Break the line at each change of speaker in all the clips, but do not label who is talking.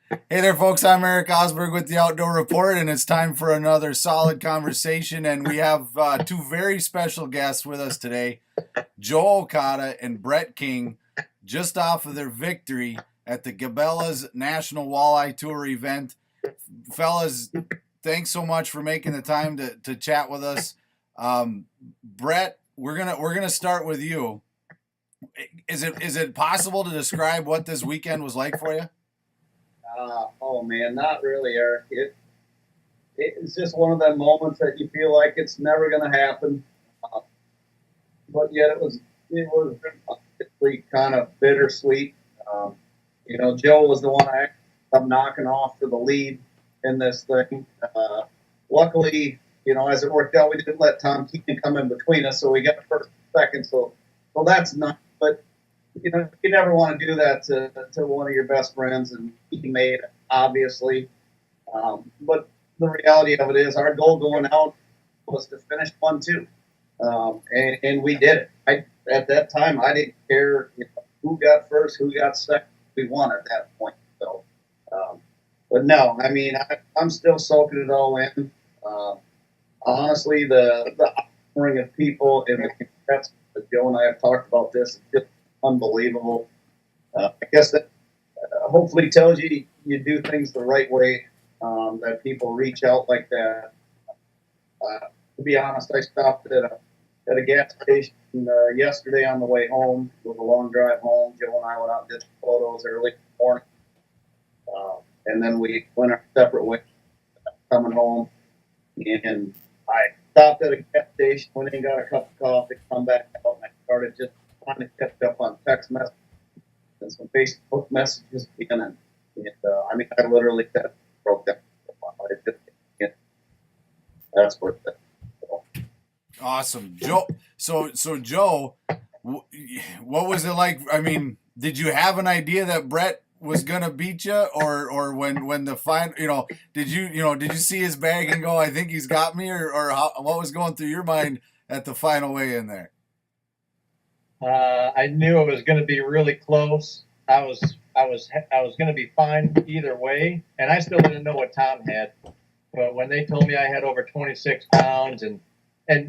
Hey there, folks. I'm Eric Osberg with the Outdoor Report, and it's time for another solid conversation. And we have two very special guests with us today, Joe Okada and Brett King, just off of their victory at the Cabela's National Walleye Tour event. Fellas, thanks so much for making the time to chat with us. Brett, we're gonna start with you. Is it possible to describe what this weekend was like for you?
Oh man, not really, Eric. It's just one of them moments that you feel like it's never going to happen, uh, but yet it was really kind of bittersweet. Um, Joe was the one I am knocking off to the lead in this thing. Luckily, as it worked out, we didn't let Tom Keaton come in between us, so we got first, second. So that's nice. But you never want to do that to one of your best friends and teammate, obviously. But the reality of it is, our goal going out was to finish 1-2, and we did it. At that time, I didn't care who got first, who got second. We won at that point. So, but no, I mean, I'm still soaking it all in. Uh, Honestly, the outpouring of people and the congrats that Joe and I have talked about this is just unbelievable. I guess that hopefully tells you you do things the right way. That people reach out like that. To be honest, I stopped at a gas station yesterday on the way home. It was a long drive home. Joe and I went out and did some photos early in the morning, and then we went our separate ways coming home. And I stopped at a gas station, went in and got a cup of coffee, come back out, and I started just trying to catch up on text messages and some Facebook messages again. I mean, I literally said, broke down. It just, that's worth it. So,
Awesome, Joe. So Joe, what was it like? I mean, did you have an idea that Brett was gonna beat you, or when the final, did you see his bag and go, I think he's got me, or what was going through your mind at the final weigh in there?
I knew it was going to be really close. I was going to be fine either way, and I still didn't know what Tom had. But when they told me I had over 26 pounds, and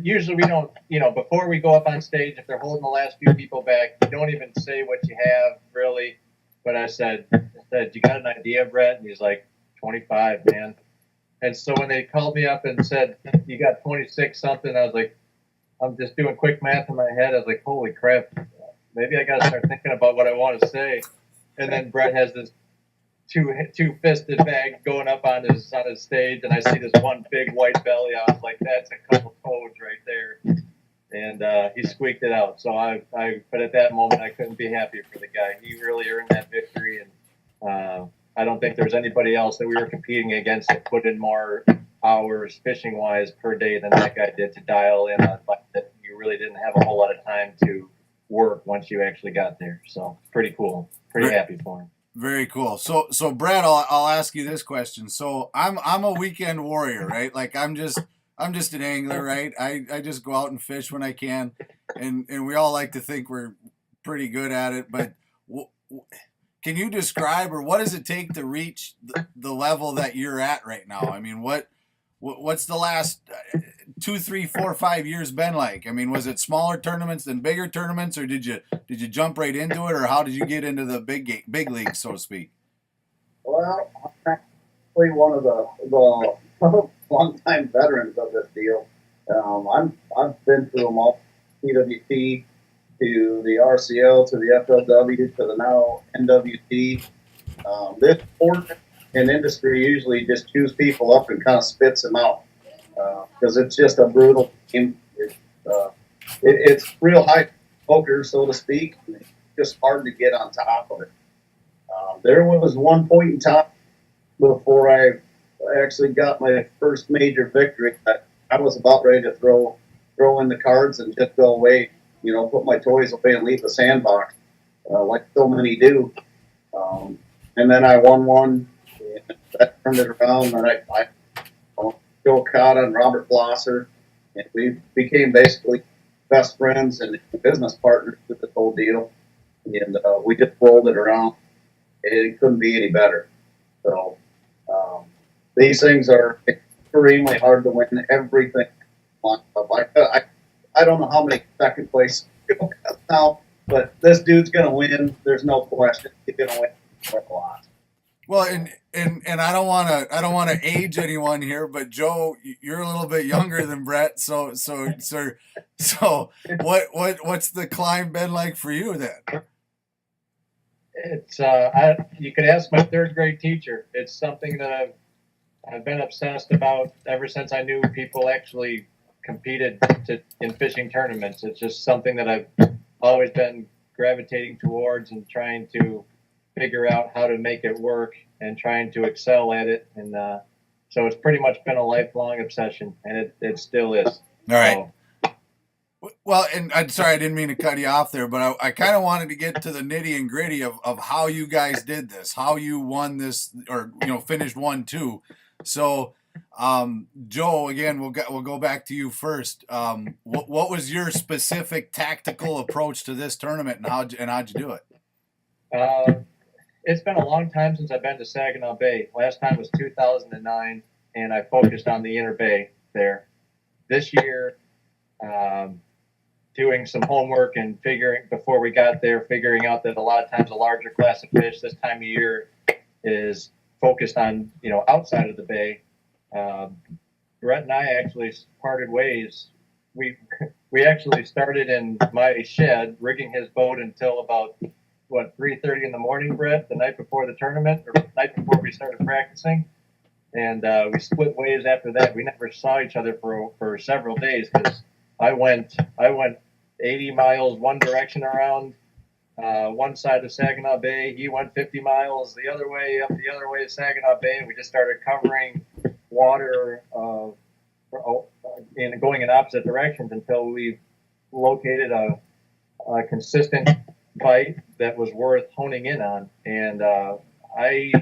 usually we don't, before we go up on stage, if they're holding the last few people back, you don't even say what you have really. But I said, you got an idea, Brett? And he's like, 25, man. And so when they called me up and said you got 26 something, I was like, I'm just doing quick math in my head. I was like, holy crap, maybe I got to start thinking about what I want to say. And then Brett has this two-fisted bag going up on his stage, and I see this one big white belly. I was like, that's a couple toads right there. And he squeaked it out. So but at that moment, I couldn't be happier for the guy. He really earned that victory, and I don't think there's anybody else that we were competing against that put in more hours fishing wise per day than that guy did to dial in on that you really didn't have a whole lot of time to work once you actually got there. So pretty cool. Pretty happy for him.
Very cool. So Brett, I'll ask you this question. So I'm a weekend warrior, right? Like I'm just an angler, right? I just go out and fish when I can, and we all like to think we're pretty good at it. But can you describe, or what does it take to reach the level that you're at right now? I mean, what's the last 2, 3, 4, 5 years been like? I mean, was it smaller tournaments than bigger tournaments, or did you jump right into it, or how did you get into the big leagues, so to speak?
well, I'm actually one of the long-time veterans of this deal. I've been through them all, PWT to the RCL to the FLW to the now NWT. This sport and industry usually just chews people up and kind of spits them out because it's just a brutal game. It's real high poker, so to speak. And it's just hard to get on top of it. There was one point in time before I actually got my first major victory that I was about ready to throw in the cards and just go away, put my toys away and leave the sandbox, like so many do. And then I won one, and that turned it around, and I Joe Okada and Robert Blosser, and we became basically best friends and business partners with the whole deal. And we just rolled it around. It couldn't be any better. So these things are extremely hard to win everything. I don't know how many second place now, but this dude's going to win. There's no question. He's going to win a lot.
Well, and I don't want to age anyone here, but Joe, you're a little bit younger than Brett, so what's the climb been like for you then?
It's you could ask my third grade teacher. It's something that I've been obsessed about ever since I knew people actually competed in fishing tournaments. It's just something that I've always been gravitating towards and trying to figure out how to make it work and trying to excel at it. And so it's pretty much been a lifelong obsession, and it still is.
All right.
So,
well, and I'm sorry, I didn't mean to cut you off there, but I kind of wanted to get to the nitty and gritty of how you guys did this, how you won this, or finished 1-2. So, Joe, again, we'll go back to you first. What was your specific tactical approach to this tournament, and how'd you do it?
It's been a long time since I've been to Saginaw Bay. Last time was 2009, and I focused on the inner bay there. This year, doing some homework and before we got there, figuring out that a lot of times a larger class of fish this time of year is focused on, outside of the bay. Brett and I actually parted ways. We actually started in my shed, rigging his boat until about 3:30 in the morning, Brett, the night before the tournament, or the night before we started practicing. And we split ways after that. We never saw each other for several days because I went 80 miles one direction around one side of Saginaw Bay. He went 50 miles the other way, up the other way of Saginaw Bay, and we just started covering water and going in opposite directions until we located a consistent bite that was worth honing in on. And I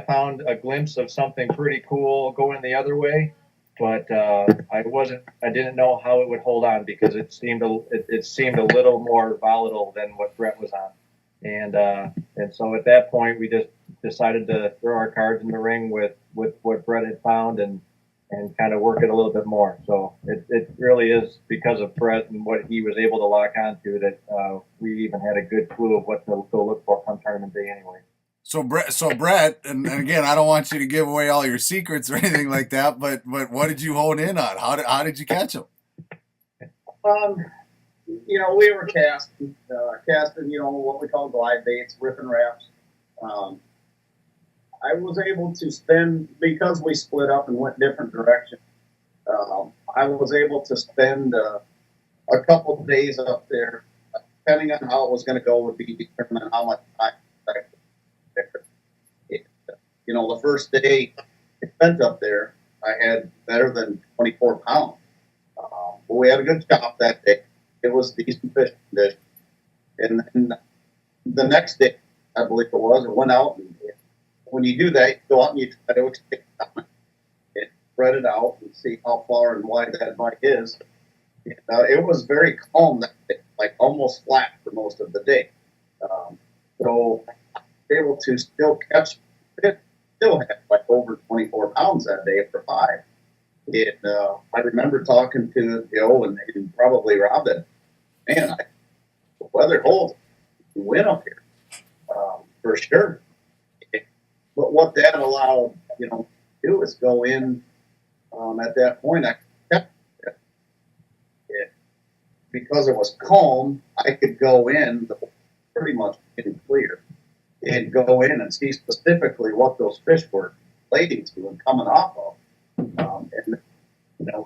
found a glimpse of something pretty cool going the other way, but I didn't know how it would hold on because it seemed a little more volatile than what Brett was on. And so at that point we just decided to throw our cards in the ring with what Brett had found and kind of work it a little bit more. So it really is because of Brett and what he was able to lock onto that we even had a good clue of what to go look for come tournament day anyway.
So Brett, and again, I don't want you to give away all your secrets or anything like that, but what did you hone in on? How did you catch them?
We were casting, what we call glide baits, ripping wraps. I was able to spend, because we split up and went different directions, I was able to spend a couple of days up there, depending on how it was going to go would be determined how much time I could there. The first day I spent up there, I had better than 24 pounds. But we had a good chop that day. It was decent fishing conditions. And then the next day, I believe it was, it went out. And when you do that, you go out and you try to extend it, spread it out, and see how far and wide that bite is. And, it was very calm that day, like almost flat for most of the day. So able to still catch it, still had like over 24 pounds that day after 5. And I remember talking to Joe and probably Rob that, man, the weather holds, we win up here for sure. But what that allowed, to do is go in at that point. I kept it because it was calm. I could go in pretty much getting clear and go in and see specifically what those fish were relating to and coming off of, and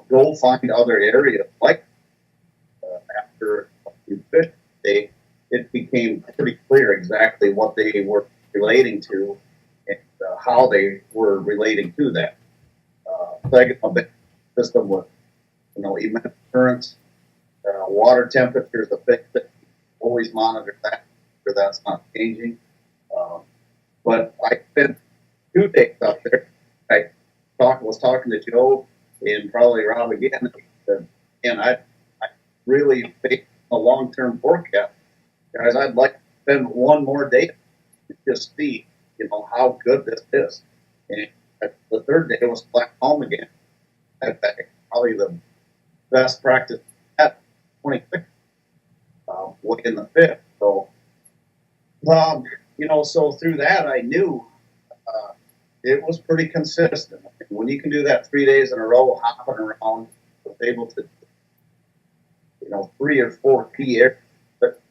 go find other areas like after a few fish. It became pretty clear exactly what they were relating to and how they were relating to that. Second system with immense currents, water temperatures, the fish that always monitor that, sure that's not changing. But I spent 2 days up there. I was talking to Joe and probably Rob again, and I really faked a long-term forecast. Guys, I'd like to spend one more day to just see how good this is. And the third day was flat home again. That probably the best practice at 26, in the fifth. So, so through that, I knew it was pretty consistent. When you can do that 3 days in a row, hopping around, was able to, 3 or 4 key areas, but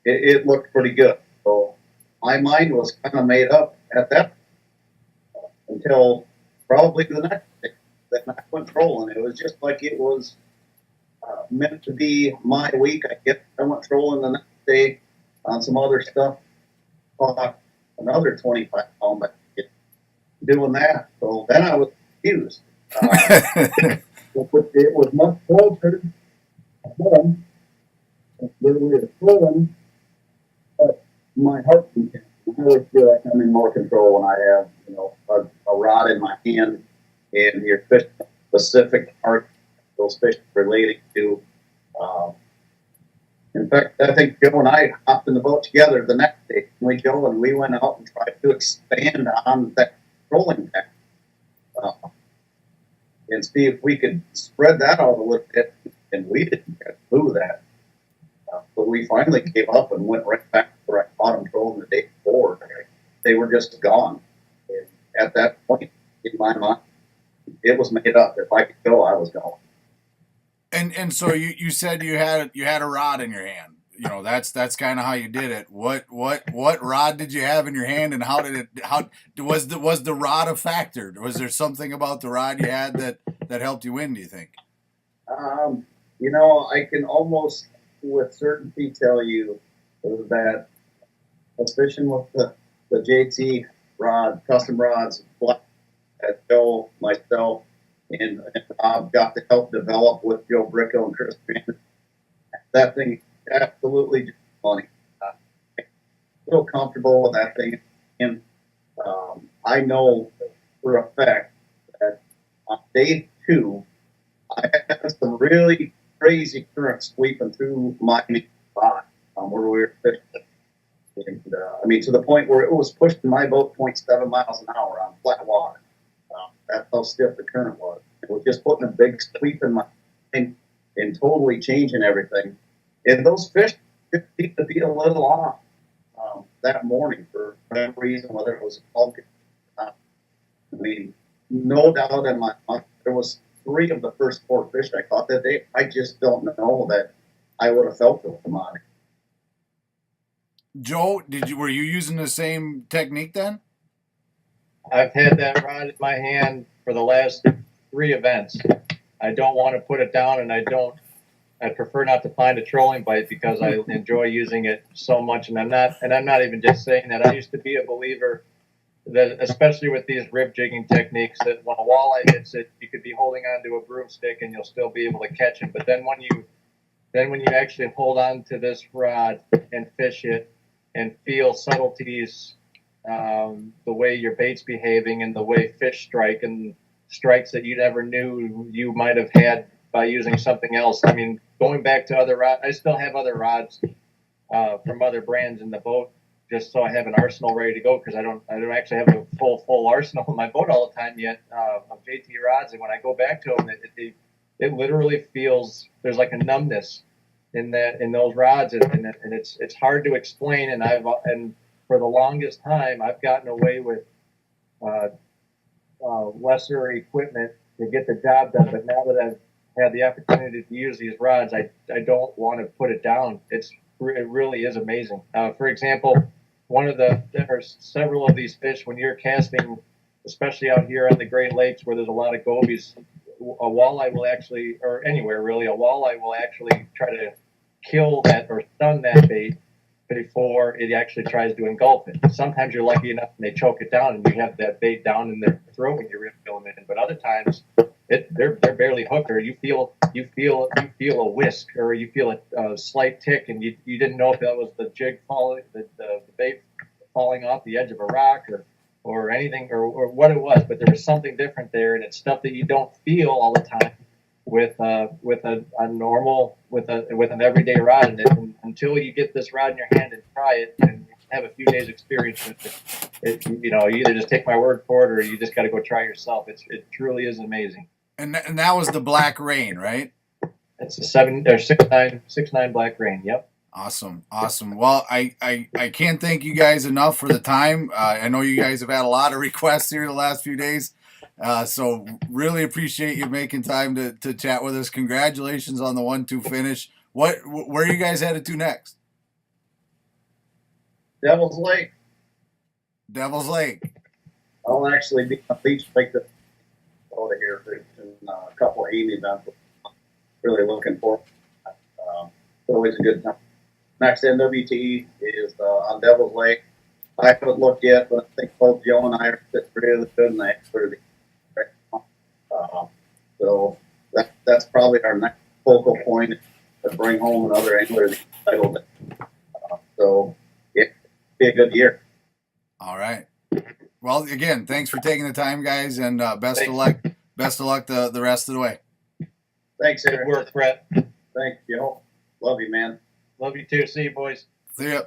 it looked pretty good. So my mind was kind of made up at that until probably the next day. Then I went trolling. It was just like it was meant to be my week. I went trolling the next day on some other stuff. Caught another 25 pound basket doing that. So then I was confused. It was much closer at home where we were trolling, but my heart content. I always feel like I'm in more control when I have, a rod in my hand and you're fishing a specific part, those fish relating to. In fact, I think Joe and I hopped in the boat together the next day. We went out and tried to expand on that trolling tech and see if we could spread that out a little bit. And we didn't get through that. But we finally gave up and went right back to where I caught them trolling the day before. They were just gone. And at that point, in my mind, it was made up. If I could go, I was going.
And so you said you had a rod in your hand. That's kind of how you did it. What rod did you have in your hand, and how was the rod a factor? Was there something about the rod you had that helped you win, do you think?
I can almost with certainty tell you that fishing with the JT rod, custom rods, that Joe, myself, and Rob got to help develop with Joe Bricko and Chris Brandon. That thing absolutely just funny. I feel comfortable with that thing. And I know for a fact that on day 2, I had some really crazy currents sweeping through my spot where we were fishing. And, to the point where it was pushing my boat 0.7 miles an hour on flat water. That's how stiff the current was. It was just putting a big sweep in my and totally changing everything. And those fish just seemed to be a little off that morning for whatever reason, whether it was a pumpkin or not. No doubt in my mind, there was 3 of the first 4 fish I caught that day. I just don't know that I would have felt them on it.
Joe, were you using the same technique then?
I've had that rod in my hand for the last 3 events. I don't want to put it down, and I prefer not to find a trolling bite because I enjoy using it so much. And I'm not even just saying that. I used to be a believer that, especially with these rib jigging techniques, that when a walleye hits it, you could be holding onto a broomstick and you'll still be able to catch him. But then when you actually hold on to this rod and fish it and feel subtleties, the way your bait's behaving and the way fish strike and strikes that you never knew you might have had by using something else. Going back to other rods, I still have other rods from other brands in the boat, just so I have an arsenal ready to go, because I don't actually have a full arsenal in my boat all the time yet of JT rods. And when I go back to them, it literally feels there's like a numbness in those rods, and it's hard to explain. And for the longest time, I've gotten away with lesser equipment to get the job done. But now that I've had the opportunity to use these rods, I don't want to put it down. It really is amazing. For example, there are several of these fish when you're casting, especially out here on the Great Lakes where there's a lot of gobies. A walleye will actually, or anywhere really, a walleye will actually try to kill that or stun that bait before it actually tries to engulf it. Sometimes you're lucky enough and they choke it down and you have that bait down in their throat when you're reeling it in. But other times they're barely hooked, or you feel a whisk, or you feel a slight tick, and you didn't know if that was the jig falling, the bait falling off the edge of a rock or anything or what it was. But there was something different there, and it's stuff that you don't feel all the time with an everyday rod. And until you get this rod in your hand and try it, and have a few days experience with it. You know, you either just take my word for it or you just got to go try yourself. It truly is amazing.
And that was the Black Rain, right?
It's a 6'9" black rain. Yep.
Awesome. Well, I can't thank you guys enough for the time. I know you guys have had a lot of requests here the last few days. So really appreciate you making time to chat with us. Congratulations on the 1-2 finish. Where are you guys headed to next?
Devil's Lake.
Devil's Lake.
I'll actually be on the beach like this over here for a couple of evening events. Really looking forward. It's always a good time. Next NWT is on Devil's Lake. I haven't looked yet, but I think both Joe and I are sitting really good in the expert. So that's probably our next focal point to bring home another angler title. So yeah, be a good year.
All right. Well, again, thanks for taking the time, guys, and best of luck. Best of luck the rest of the way.
Thanks,
Good
Eric.
work, Brett.
Thanks, Joe. Love you, man.
Love you too. See you, boys.
See ya.